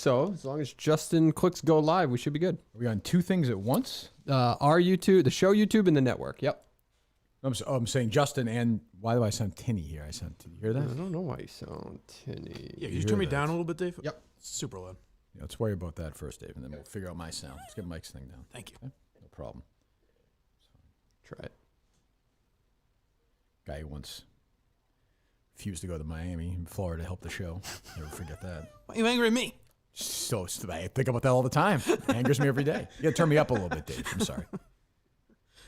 so. As long as Justin clicks go live, we should be good. Are we on two things at once? Our YouTube, the show YouTube, and the network. Yep. I'm saying Justin, and why do I sound tinny here? Did you hear that? I don't know why you sound tinny. Yeah, can you turn me down a little bit, Dave? Yep. Super loud. Yeah, let's worry about that first, Dave, and then we'll figure out my sound. Let's get Mike's thing down. Thank you. Okay? No problem. Try it. Guy who once refused to go to Miami in Florida to help the show. Never forget that. Why are you angry at me? So I think about that all the time. It angers me every day. You got to turn me up a little bit, Dave. I'm sorry.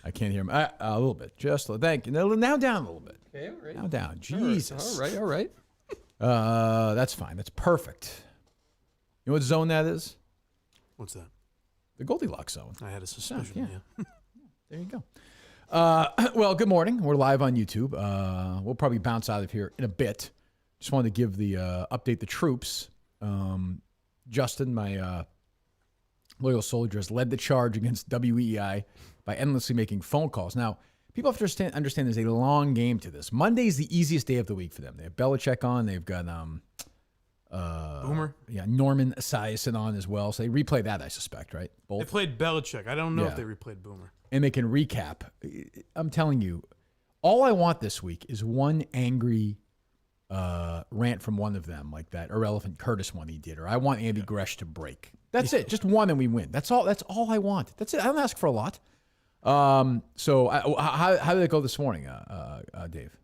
I can't hear him. A little bit. Just thank you. Now down a little bit. Okay, all right. Now down. Jesus. All right. That's fine. That's perfect. You know what zone that is? What's that? The Goldilocks zone. I had a suspicion. Yeah. There you go. Well, good morning. We're live on YouTube. We'll probably bounce out of here in a bit. Just wanted to give the update the troops. Justin, my loyal soldier, has led the charge against WEI by endlessly making phone calls. Now, people have to understand there's a long game to this. Monday's the easiest day of the week for them. They have Belichick on. They've got Boomer? Yeah, Norman Esiason on as well. So they replay that, I suspect, right? Both. They played Belichick. I don't know Yeah. if they replayed Boomer. And they can recap. I'm telling you, all I want this week is one angry rant from one of them, like that Irrelevant Curtis one he did, or I want Andy Gresh to break. That's it. Just one and we win. That's all I want. That's it. I don't ask for a lot. So how did it go this morning, Dave?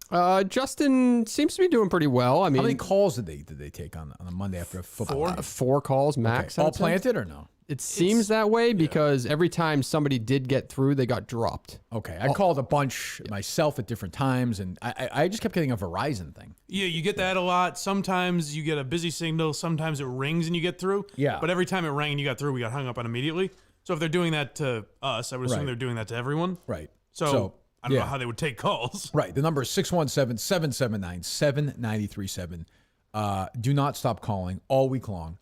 Justin seems to be doing pretty well. I mean, How many calls did they take on a Monday after a football? game? 4 calls max. Okay. I All would say. planted or no? It seems that way because every time somebody did get through, they got dropped. Okay, I called a bunch myself at different times, and I just kept getting a Verizon thing. Yeah, you get that a lot. Sometimes you get a busy signal. Sometimes it rings and you get through. Yeah. But every time it rang and you got through, we got hung up on immediately. So if they're doing that to us, I would assume Right. they're doing that to everyone. Right. So I don't yeah. know how they would take calls. Right. The number is 617-779-7937. Do not stop calling all week long.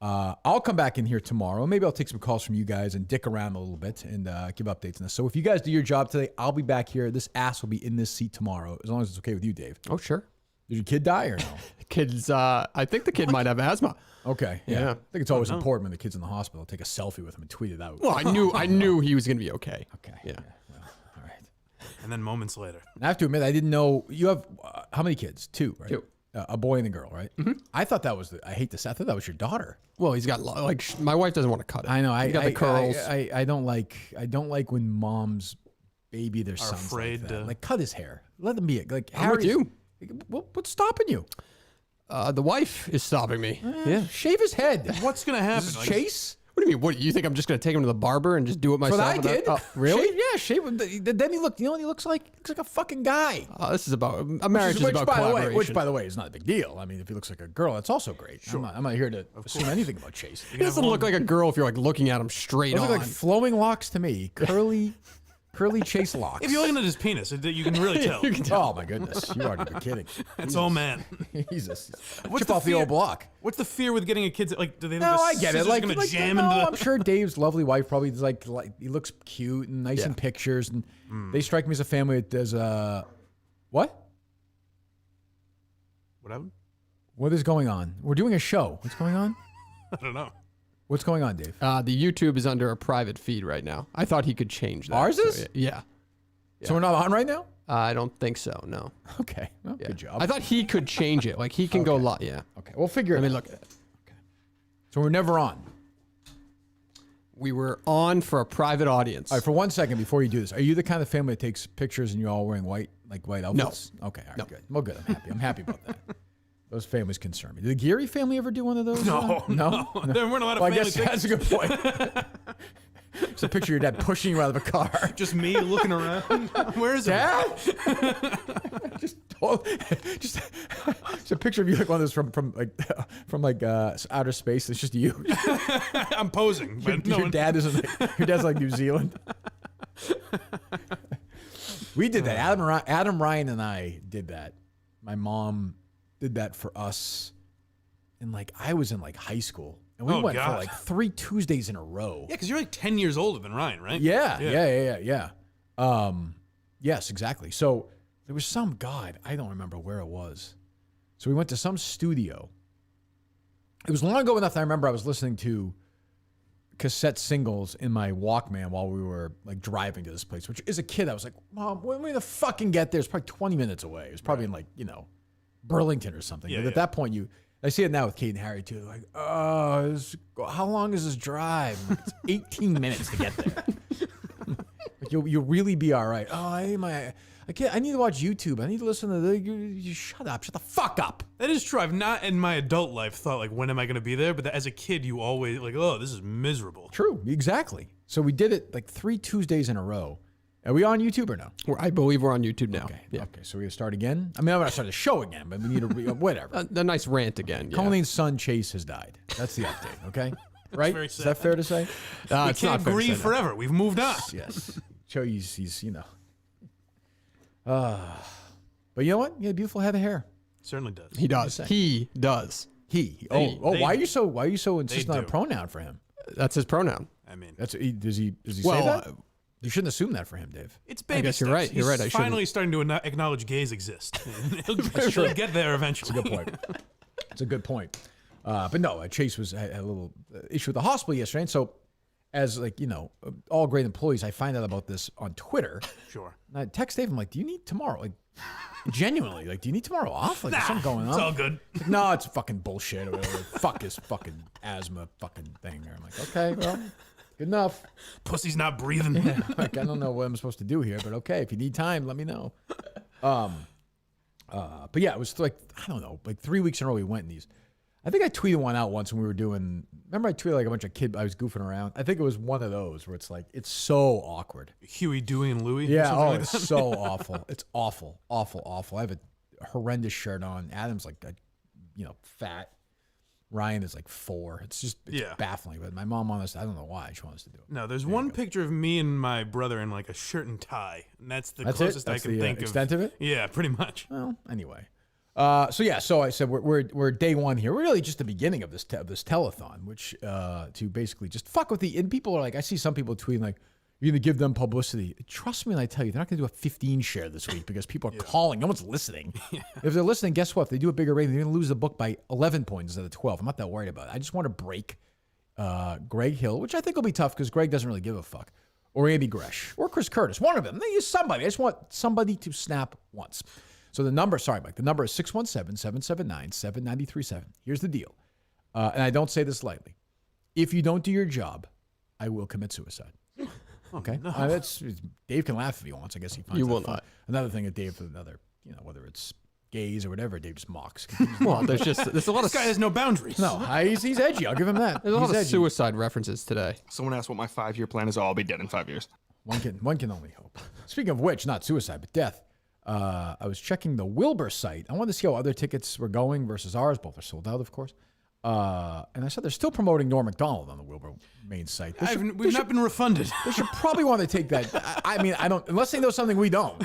I'll come back in here tomorrow. Maybe I'll take some calls from you guys and dick around a little bit and give updates on this. So if you guys do your job today, I'll be back here. This ass will be in this seat tomorrow, as long as it's okay with you, Dave. Oh, sure. Did your kid die or no? Kids, I think the kid might have asthma. Okay. Yeah. I think it's always important when the kid's in the hospital. Take a selfie with him and tweet it out. Well, I knew he was going to be okay. Okay. Yeah. Well, all right. And then moments later. I have to admit, I didn't know you have how many kids? 2, right? 2. A boy and a girl, right? Mm-hmm. I thought that was I hate to say, I thought that was your daughter. Well, he's got my wife doesn't want to cut it. I know. He's got the curls. I don't like when moms baby their sons afraid like that. to- Like cut his hair. Let him be like. I'm with you. What's stopping you? The wife is stopping me. Yeah. Shave his head. What's going to happen? This is Like, Chase. What do you mean? What you think I'm just going to take him to the barber and just do it myself? That's what I did. Oh, really? Shave him. Then he looked. You know what he looks like? He looks like a fucking guy. This is about a marriage is about by collaboration. which, by the way, is not a big deal. I mean, if he looks like a girl, that's also great. Sure. I'm not here to assume anything about Chase. He doesn't look like a girl if you're like looking at him straight Those on. look like flowing locks to me. Curly Chase locks. if you're looking at his penis, you can really tell. You can tell. Oh my goodness, you already been kidding. It's all man. Jesus, What's chip the off the fear- old block. What's the fear with getting a kid? Like, do they think No, the I get it. scissors Like, gonna like jam no, into the... I'm sure Dave's lovely wife probably is like he looks cute and nice in pictures, and they strike me as a family that does. What? What happened? What is going on? We're doing a show. What's going on? I don't know. What's going on, Dave? The YouTube is under a private feed right now. I thought he could change that. Ours is? So, yeah. So we're not on right now? I don't think so. No. Okay. Well, Yeah. good job. I thought he could change it. Like he can go live. Yeah. Okay, we'll figure it I mean, out. look. So we're never on. We were on for a private audience. All right, for 1 second before you do this, are you the kind of family that takes pictures and you're all wearing white outfits? No. Okay, all right, good. Well, good. I'm happy about that. Those families concern me. Did the Geary family ever do one of those? No. There weren't a lot of Well, I family guess that's a good point. It's a picture of your dad pushing you out of a car. Just me looking around. Where is Dad? just it's a picture of you like one of those from outer space. It's just you. I'm posing. But Your dad isn't. Your dad's like New Zealand. We did that. Adam Ryan and I did that. My mom did that for us, and I was in high school, and we Oh, went God. for 3 Tuesdays in a row. Yeah, because you're 10 years older than Ryan, right? Yeah. Yes, exactly. So there was some God, I don't remember where it was. So we went to some studio. It was long ago enough that I remember I was listening to cassette singles in my Walkman while we were like driving to this place, which as a kid, I was like, Mom, when are we gonna fucking get there? It's probably 20 minutes away. It was probably in like, Burlington or something. Yeah, But at that point, I see it now with Kate and Harry too. Like, how long is this drive? Like, it's 18 minutes to get there. Like, you'll really be all right. Oh, I need to watch YouTube. I need to listen to you shut the fuck up. That is true. I've not in my adult life thought like, when am I going to be there? But as a kid, you always like, oh, this is miserable. True, exactly. So we did it like 3 Tuesdays in a row. Are we on YouTube or no? I believe we're on YouTube now. Okay. Yeah. Okay. So we're gonna start again. I mean, I'm gonna start the show again, but we need to whatever. A nice rant again. Yeah. Colleen's son Chase has died. That's the update. Okay. Right? very Is that fair to say? We It's not can't fair to grieve say forever. We've moved on. Yes. Show he's But you know what? He had beautiful head of hair. Certainly does. He does. He does. He. They- Why are you so insistent on a do. pronoun for him? That's his pronoun. I mean, Does he Well, say that? You shouldn't assume that for him, Dave. it's baby guess you're steps. right. You're right. I He's shouldn't. finally starting to acknowledge gays exist. He'll get there eventually. Good point. It's a good point. But no, Chase had a little issue with the hospital yesterday. And so, as all great employees, I find out about this on Twitter. Sure. And I text Dave. I'm like, "Do you need tomorrow? Like, genuinely, like, do you need tomorrow off? Like, there's something going on?" It's all good. Like, no, it's fucking bullshit or whatever. Fuck this fucking asthma fucking thing. I'm like, okay, well, good enough. Pussy's not breathing. Like, I don't know what I'm supposed to do here, but okay, if you need time, let me know. But yeah, it was like, I don't know, like 3 weeks in a row we went in these. I think I tweeted one out once when we were doing, remember I tweeted like a bunch of I was goofing around. I think it was one of those where it's like, it's so awkward. Huey, Dewey, and Louie. or Yeah, something like it's that. so awful. It's awful, awful, awful. I have a horrendous shirt on. Adam's like, fat. Ryan is like 4. It's Yeah. baffling. But my mom I don't know why she wants to do it. No, there's one picture of me and my brother in like a shirt and tie, and that's the That's closest it? That's I can the think extent of it? Yeah, pretty much. Well, anyway. So I said we're day one here. We're really just the beginning of this telethon, which to basically just fuck with and people are like, I see some people tweeting like, you're gonna give them publicity. Trust me when I tell you, they're not gonna do a 15 share this week because people are calling. No one's listening. If they're listening, guess what? If they do a bigger rating, they're gonna lose the book by 11 points instead of 12. I'm not that worried about it. I just want to break Greg Hill, which I think will be tough because Greg doesn't really give a fuck, or Andy Gresh, or Chris Curtis. One of them. They use somebody. I just want somebody to snap once. So the number is 617-779-7937. Here's the deal. And I don't say this lightly. If you don't do your job, I will commit suicide. Okay? No. Dave can laugh if he wants. I guess he finds You that will fun. not. Another thing that Dave, whether it's gays or whatever, Dave just mocks. Well, there's a lot of This guy has no boundaries. No, he's edgy. I'll give him that. there's a lot He's of edgy. suicide references today. Someone asked what my 5-year plan is. I'll be dead in 5 years. One can only hope. Speaking of which, not suicide, but death. I was checking the Wilbur site. I wanted to see how other tickets were going versus ours. Both are sold out, of course. And I said they're still promoting Norm Macdonald on the Wilbur main site. We've not been refunded. They should probably want to take that. I mean, I don't, unless they know something we don't.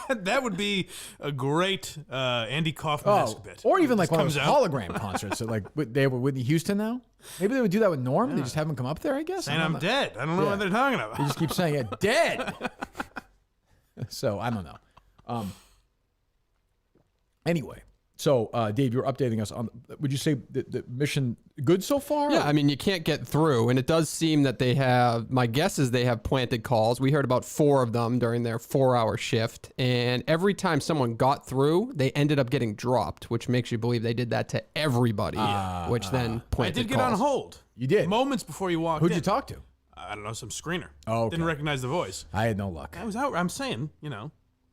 That would be a great Andy Kaufman-esque bit. Or even like Just one of those comes out hologram concerts. That, like they have with Whitney Houston now. Maybe they would do that with Norm. They just have him come up there, I guess. saying I I'm don't know. dead. I don't know what they're talking about. They just keep saying it. Dead. So I don't know. Anyway, so Dave, you're updating us on. Would you say the mission good so far? Yeah, I mean, you can't get through, and it does seem that they have, my guess is they have planted calls. We heard about 4 of them during their 4-hour shift, and every time someone got through, they ended up getting dropped, which makes you believe they did that to everybody, which then I planted did get on calls. hold. You did? Moments before you walked Who'd in. you talk to? I don't know, some screener. Oh, okay. Didn't recognize the voice. I had no luck. I was out. I'm saying,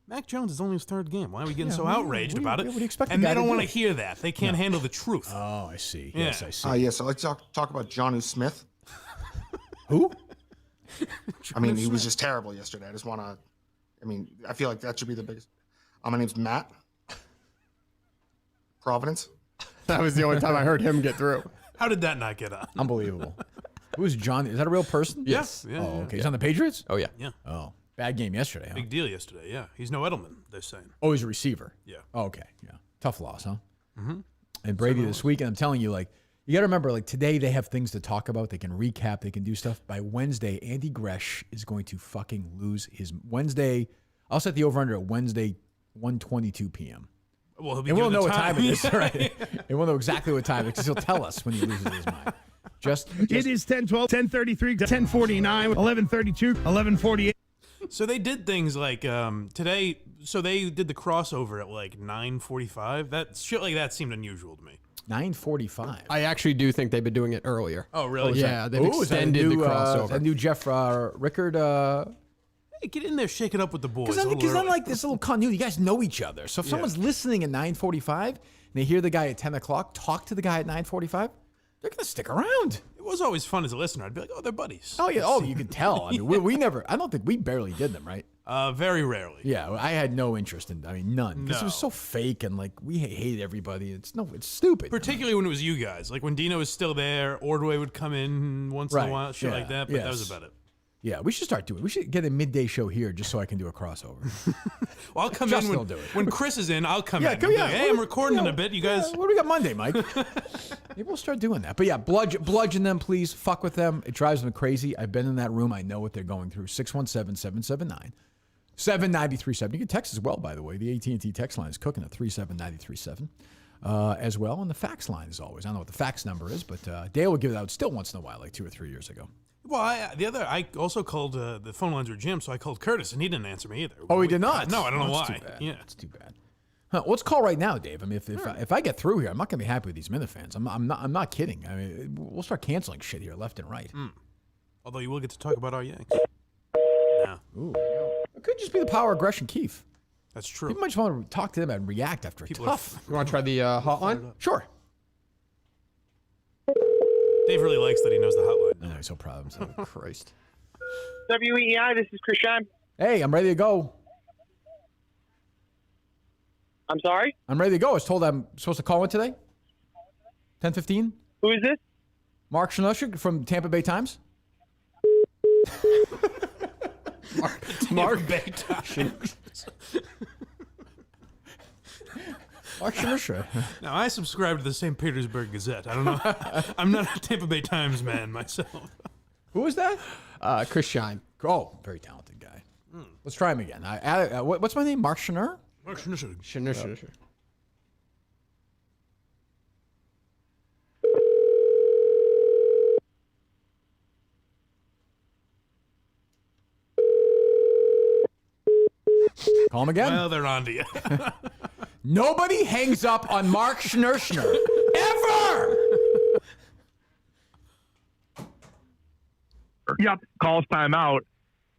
Mac Jones is only his 3rd game. Why are we getting so outraged about it? what do you expect the And guy they to don't do? want to hear that. They can't handle the truth. Oh, I see. Yeah. Yes, I see. Yes, I'd like to talk about John Smith. Who? I mean, he was just terrible yesterday. I feel like that should be the biggest. My name's Matt. Providence. That was the only time I heard him get through. How did that not get on? Unbelievable. Who's John? Is that a real person? Yes. Yeah, Oh, yeah. okay. He's on the Patriots? Oh, yeah. Yeah. Oh, bad game yesterday, huh? Big deal yesterday, yeah. He's no Edelman, they're saying. Oh, he's a receiver. Yeah. Oh, okay. Yeah. Tough loss, huh? Mm-hmm. And Brady this week, and I'm telling you, like, you got to remember, like, today they have things to talk about. They can recap. They can do stuff. By Wednesday, Andy Gresh is going to fucking lose his Wednesday. I'll set the over-under at Wednesday, 1:22 p.m. Well, he'll be And we'll given know the what time it is, right? And we'll know exactly what time it is because he'll tell us when he loses his mind. It is 10:12, 10:33, 10:49, 11:32, 11:48. So they did things like today. So they did the crossover at like 9:45. That shit like that seemed unusual to me. 9:45. I actually do think they've been doing it earlier. Oh, really? Yeah, they've Ooh, is that a extended the new, crossover. that new Jeff Rickard. Hey, get in there, shake it up with the boys. Because a little then early. like this little continuity, you guys know each other. So if someone's listening at 9:45 and they hear the guy at 10 o'clock talk to the guy at 9:45, they're gonna stick around. It was always fun as a listener. I'd be like, oh, they're buddies. Oh yeah. Oh, you can tell. I mean, we never. I don't think we barely did them, right? Very rarely. Yeah, I had no interest in. I mean, none. Because it was No. so fake and like we hate everybody. It's stupid. Particularly when it was you guys. Like when Dino was still there, Ordway would come in once in Right. a while, shit Yeah. like that. But that was Yes. about it. Yeah, we should start doing. We should get a midday show here just so I can do a crossover. Well, I'll come Justin in will do it. when Chris is in. I'll come Yeah, in. come I'll be yeah. like, hey, I'm recording in a bit. You guys. What do we got Monday, Mike? Maybe we'll start doing that. But yeah, bludgeon them, please. Fuck with them. It drives them crazy. I've been in that room. I know what they're going through. 617-779-7937. You can text as well, by the way. The AT&T text line is cooking at 37937 as well. And the fax line is always. I don't know what the fax number is, but Dale will give it out still once in a while, like 2 or 3 years ago. Well, I also called the phone lines were jammed, so I called Curtis, and he didn't answer me either. Oh, he did not? No, I don't know That's why. Too bad. Yeah, That's too bad. Huh, let's call right now, Dave. I mean, if I get through here, I'm not going to be happy with these Minifans. I'm not kidding. I mean, we'll start canceling shit here left and right. Although you will get to talk about our Yanks. Yeah, Ooh. It could just be the power aggression, Keith. that's true. People might just want to talk to them and react after a People tough. You want to try the hotline? Sure. Dave really likes that he knows the hotline. Oh, he's so proud of himself. Christ. WEI, this is Chris Shime. Hey, I'm ready to go. I'm sorry? I'm ready to go. I was told I'm supposed to call in today. 10:15. Who is this? Mark Schnookshicht from Tampa Bay Times. Mark Baytime. Mark Schnookshicht. Now, I subscribe to the St. Petersburg Gazette. I don't know. I'm not a Tampa Bay Times man myself. Who is that? Chris Shine. Oh, very talented guy. Let's try him again. What's my name? Mark Schnur? Mark Schnookshicht. Sure. Call him again. Well, they're on to you. Nobody hangs up on Mark Schnurschner ever. Yep, calls timeout,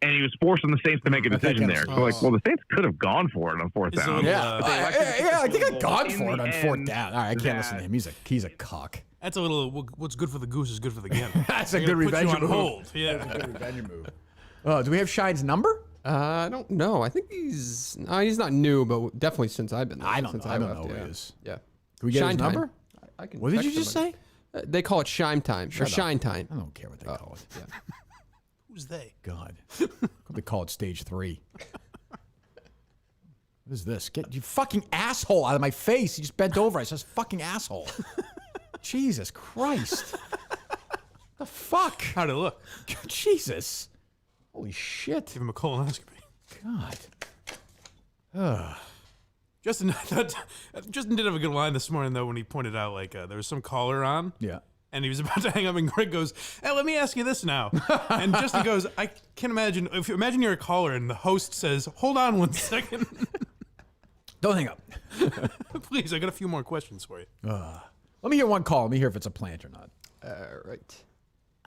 and he was forcing the Saints to make a decision there. So, well, the Saints could have gone for it on fourth It's a down. little, Yeah, I think I got In for it the on end, fourth down. All right, I can't listen to him. He's a cock. That's a little. What's good for the goose is good for the gander. That's a They're good gonna revenge put you on move. hold. Yeah. Revenge move. Do we have Shine's number? I don't know. I think he's not new, but definitely since I've been there. I don't since know. I don't left, know what yeah. it is. Yeah. Can we get his Shine time. number? I can What did you text just somebody. say? They call it Shine time or up. Shine time. I don't care what they call it. Yeah. Who's they? God. They call it stage 3. What is this? Get you fucking asshole out of my face. You just bent over. I says fucking asshole. Jesus Christ. The fuck? How'd it look? Jesus. Holy shit. Give him a colonoscopy. God. Justin, Justin did have a good line this morning though when he pointed out like there was some caller on. Yeah. And he was about to hang up, and Greg goes, "Hey, let me ask you this now." And Justin goes, "I can imagine if you imagine you're a caller, and the host says, hold on 1 second, Don't hang up. please. I got a few more questions for you." Let me hear one call. Let me hear if it's a plant or not. Right.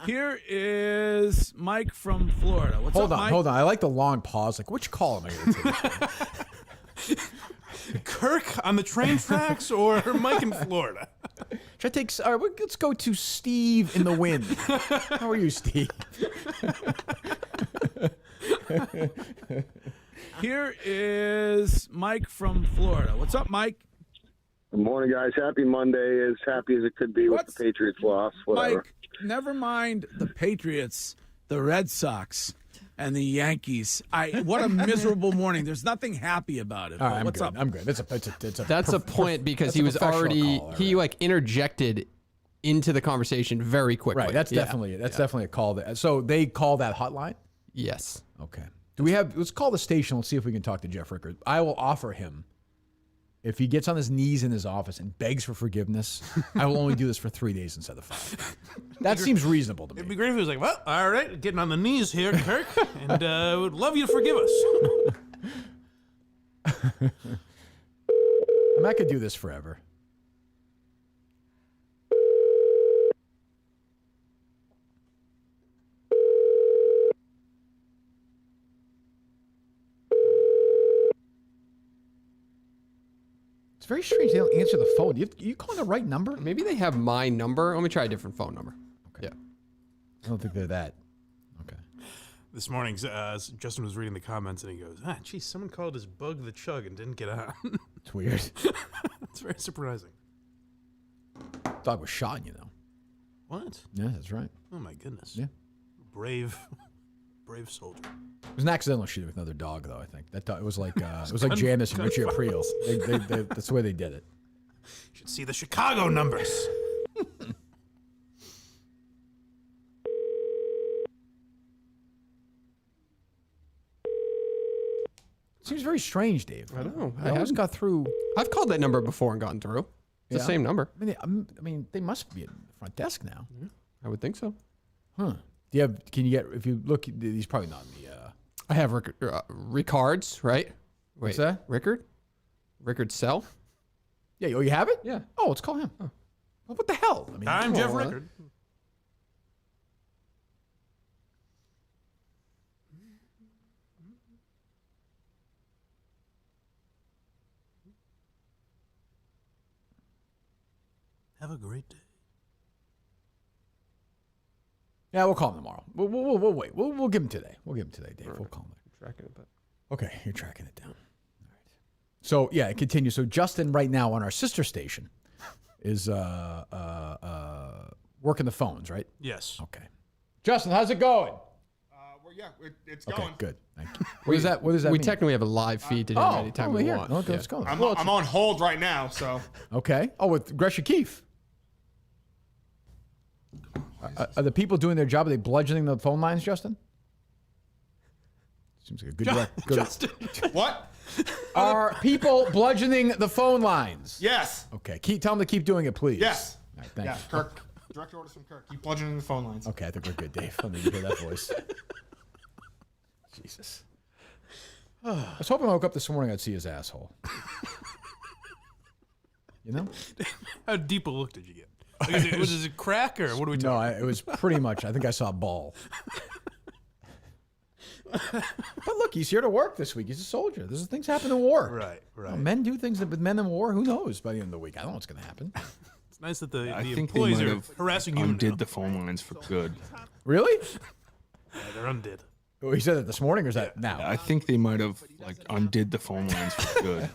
Here is Mike from Florida. What's Hold up, on, Mike? hold on. I like the long pause. Like, which call am I going to take? Kirk on the train tracks or Mike in Florida? Should I take? All right, let's go to Steve in the wind. How are you, Steve? Here is Mike from Florida. What's up, Mike? Good morning, guys. Happy Monday. As happy as it could be with What's- the Patriots loss. Whatever. Mike, never mind the Patriots, the Red Sox, and the Yankees. What a miserable morning. There's nothing happy about it. All right, I'm What's good. up? I'm good. That's a That's a point because that's he a was professional already call, he right. like interjected into the conversation very quickly. Right. That's Yeah. definitely a call. So they call that hotline. Yes. Okay. Do we have? Let's call the station. Let's see if we can talk to Jeff Rickard. I will offer him if he gets on his knees in his office and begs for forgiveness, I will only do this for 3 days instead of 5. That seems reasonable to me. It'd be great if he was like, well, all right, getting on the knees here, Kirk, and would love you to forgive us. I could do this forever. It's very strange they don't answer the phone. You calling the right number? Maybe they have my number. Let me try a different phone number. Okay. Yeah. I don't think they're that. Okay. This morning, Justin was reading the comments, and he goes, geez, someone called his Bug the Chug and didn't get on. It's weird. It's very surprising. Dog was shot, you know. What? Yeah, that's right. Oh, my goodness. Yeah. Brave soldier. It was an accidental shooting with another dog, though. I think that dog, it was like Janice and Richie Aprile. That's the way they did it. You should see the Chicago numbers. Seems very strange, Dave. I know. I always got through. I've called that number before and gotten through. It's the same number. I mean, they must be at the front desk now. I would think so. Huh? Do you have? Can you get? If you look, he's probably not in the. I have Ricards, right? Wait, What's that? Rickard? Rickard's cell? Yeah. Oh, you have it? Yeah. Oh, let's call him. Oh. Well, what the hell? I mean, I'm Jeff well, Rickard. Have a great day. yeah, we'll call him tomorrow. We'll wait. We'll give him today. We'll give him today, Dave. We'll call him. Tracking it, but Okay, you're tracking it down. All right. So yeah, it continues. So Justin, right now on our sister station, is working the phones, right? Yes. Okay. Justin, how's it going? It's Okay, going. good. Thank you. What does that mean? we technically have a live feed to do anytime we here. want. Okay, Yeah. let's go. I'm on hold right now, so Okay. Oh, with Gresha Keefe. Are the people doing their job? Are they bludgeoning the phone lines, Justin? Seems like a good. Justin. what? Are people bludgeoning the phone lines? Yes. Okay. Tell them to keep doing it, please. Yes. All right, thank Yeah, you. Kirk. Direct orders from Kirk. Keep bludgeoning the phone lines. Okay, I think we're good, Dave. I need to hear that voice. Jesus. I was hoping I woke up this morning I'd see his asshole. You know? How deep a look did you get? Like, was it a crack or what are we No, talking? it was pretty much. I think I saw a ball. But look, he's here to work this week. He's a soldier. There's things happen in war. Right. Men do things with men in war. Who knows by the end of the week? I don't know what's going to happen. It's nice that the I think they employees might are have harassing you. undid now. the phone lines for good. Really? Yeah, they're undid. Oh, he said that this morning, or is that now? I think they might have undid the phone lines for good.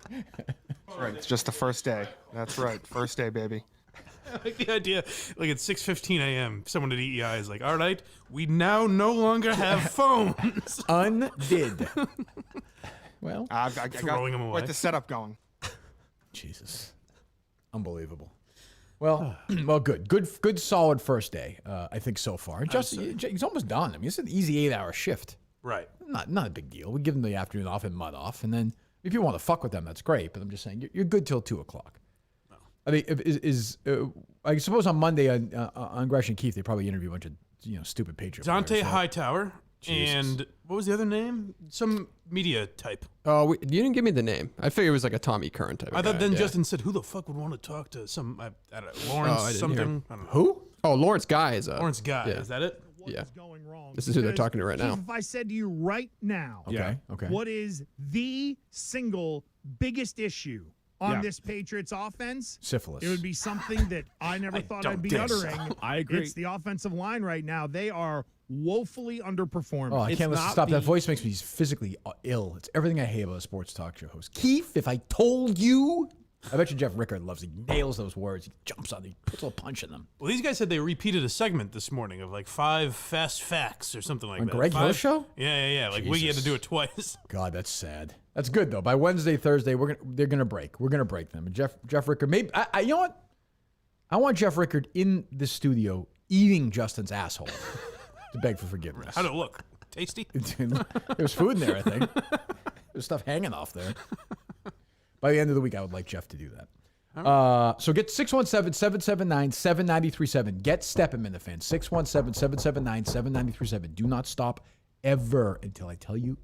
That's right. It's just the first day. That's right. First day, baby. I like the idea, like at 6:15 a.m., someone at EEI is like, all right, we now no longer have phones. Undid. Well, I Throwing them away. Get the setup going. Jesus. Unbelievable. Well, well, good, solid first day. I think so far. He's almost done. I mean, it's an easy 8-hour shift. Right. Not a big deal. We give them the afternoon off and mud off, and then if you want to fuck with them, that's great. But I'm just saying, you're good till 2:00. No. I mean, I suppose on Monday on Gresham Keefe they probably interview a bunch of stupid Patriot Dante players, right? Hightower. Jesus. And what was the other name? Some media type. Oh, you didn't give me the name. I figured it was like a Tommy Curran type. I thought guy. then Yeah. Justin said, who the fuck would want to talk to some, I don't know, Lawrence I didn't something? hear. I don't know. Who? Oh, Lawrence Guy is a Lawrence Guy. Yeah. Is that it? Yeah. Going wrong. This is who they're Because, talking to right now. Chief, if I said to you right now, Okay. Okay. what is the single biggest issue on Yeah. this Patriots offense? Syphilis. It would be something that I never thought don't I'd be think so. uttering. I agree. It's the offensive line right now. They are woefully underperforming. Oh, I It's can't listen. not Stop. That the- voice makes me physically ill. It's everything I hate about a sports talk show host. Keefe, if I told you. I bet you Jeff Rickard loves it. He nails those words. He jumps on them. He puts a little punch in them. Well, these guys said they repeated a segment this morning of like 5 fast facts or something like On that. Greg Hill's show? Yeah. Like Wiggy had to Jesus. do it twice. God, that's sad. That's good though. By Wednesday, Thursday, they're gonna break. We're gonna break them. And Jeff Rickard, maybe you know what? I want Jeff Rickard in the studio eating Justin's asshole to beg for forgiveness. How'd it look? Tasty? There was food in there, I think. There's stuff hanging off there. By the end of the week, I would like Jeff to do that. So get 617-779-7937. Get Stephen in the fan. 617-779-7937. Do not stop ever until I tell you to.